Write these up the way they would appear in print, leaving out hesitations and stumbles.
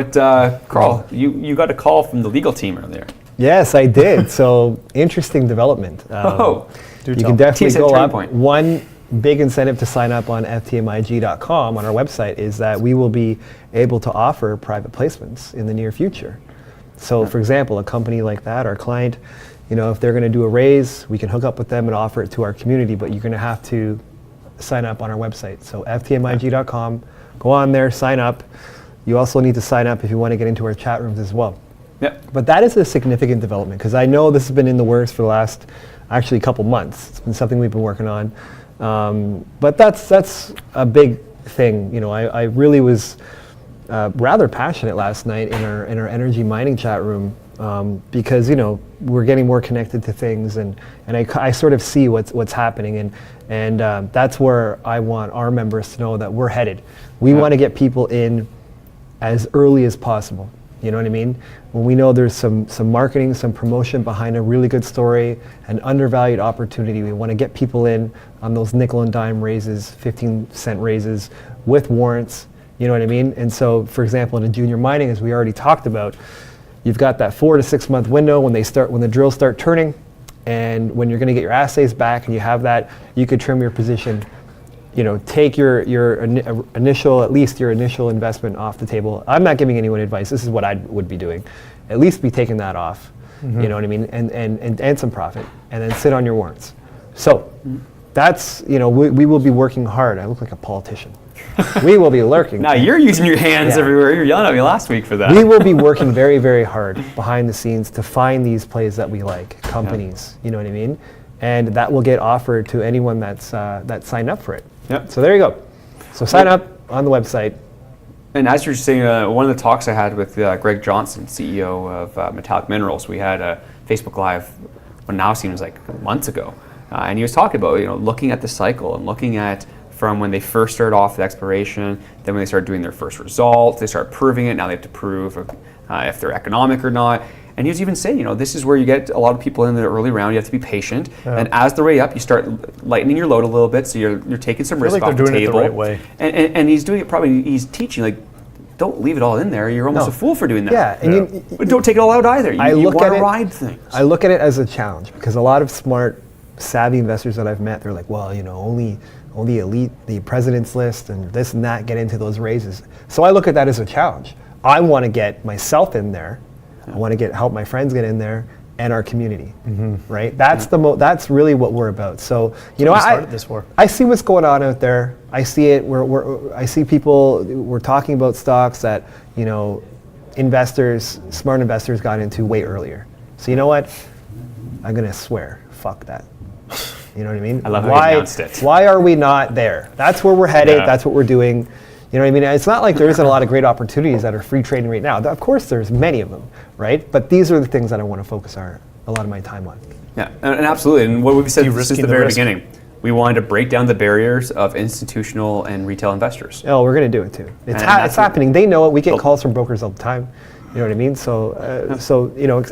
But Carl, you got a call from the legal team earlier. Yes, I did. So interesting development. You can definitely go up. One big incentive to sign up on FTMIG.com on our website is that we will be able to offer private placements in the near future. So for example, a company like that, our client, if they're going to do a raise, we can hook up with them and offer it to our community, but you're going to have to sign up on our website. So FTMIG.com, go on there, sign up. You also need to sign up if you want to get into our chat rooms as well. Yep. But that is a significant development because I know this has been in the works for the last actually couple months. It's been something we've been working on. But that's a big thing. I really was rather passionate last night in our energy mining chat room because we're getting more connected to things and I sort of see what's happening and that's where I want our members to know that we're headed. We want to get people in as early as possible. You know what I mean? When we know there's some marketing, some promotion behind a really good story, an undervalued opportunity, we want to get people in on those nickel and dime raises, 15-cent raises with warrants. You know what I mean? And so, for example, in a junior mining, as we already talked about, you've got that 4 to 6 month window when the drills start turning, and when you're going to get your assays back, and you have that, you could trim your position. Take your initial investment off the table. I'm not giving anyone advice. This is what I would be doing. At least be taking that off. You know what I mean? And some profit, and then sit on your warrants. So that's we will be working hard. I look like a politician. We will be lurking. Now you're using your hands everywhere. You were yelling at me last week for that. We will be working very, very hard behind the scenes to find these plays that we like, companies. You know what I mean? And that will get offered to anyone that's signed up for it. Yep. So there you go. So sign up on the website. And as you're saying, one of the talks I had with Greg Johnson, CEO of Metallic Minerals, we had a Facebook Live, what now seems like months ago, and he was talking about looking at the cycle and looking at from when they first started off the exploration, then when they started doing their first results, they start proving it. Now they have to prove if they're economic or not. And he was even saying, this is where you get a lot of people in the early round. You have to be patient, and as the way up, you start lightening your load a little bit, so you're taking some risk off the table. They're doing it the right way. And he's doing it probably. He's teaching don't leave it all in there. You're almost a fool for doing that. Yeah, but don't take it all out either. You want to ride things. I look at it as a challenge because a lot of smart, savvy investors that I've met, they're like, well, only elite, the president's list, and this and that get into those raises. So I look at that as a challenge. I want to get myself in there. I want to help my friends get in there and our community, right? That's that's really what we're about. So I see what's going on out there. I see it. I see people. We're talking about stocks that smart investors got into way earlier. So you know what? I'm gonna swear. Fuck that. You know what I mean? I love how you announced it. Why are we not there? That's where we're headed. Yeah. That's what we're doing. You know what I mean? It's not like there isn't a lot of great opportunities that are free trading right now. Of course, there's many of them, right? But these are the things that I want to focus a lot of my time on. Yeah, and absolutely. And what we've said since the very beginning, we wanted to break down the barriers of institutional and retail investors. Oh, we're going to do it too. It's happening. They know it. We get calls from brokers all the time. You know what I mean? So,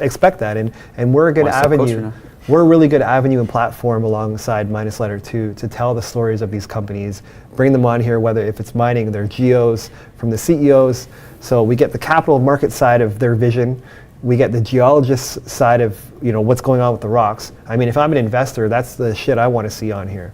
expect that. And we're a good avenue. We're a really good avenue and platform alongside Minus Letter 2 to tell the stories of these companies, bring them on here, whether if it's mining, their geos, from the CEOs. So we get the capital market side of their vision. We get the geologist side of what's going on with the rocks. I mean, if I'm an investor, that's the shit I want to see on here.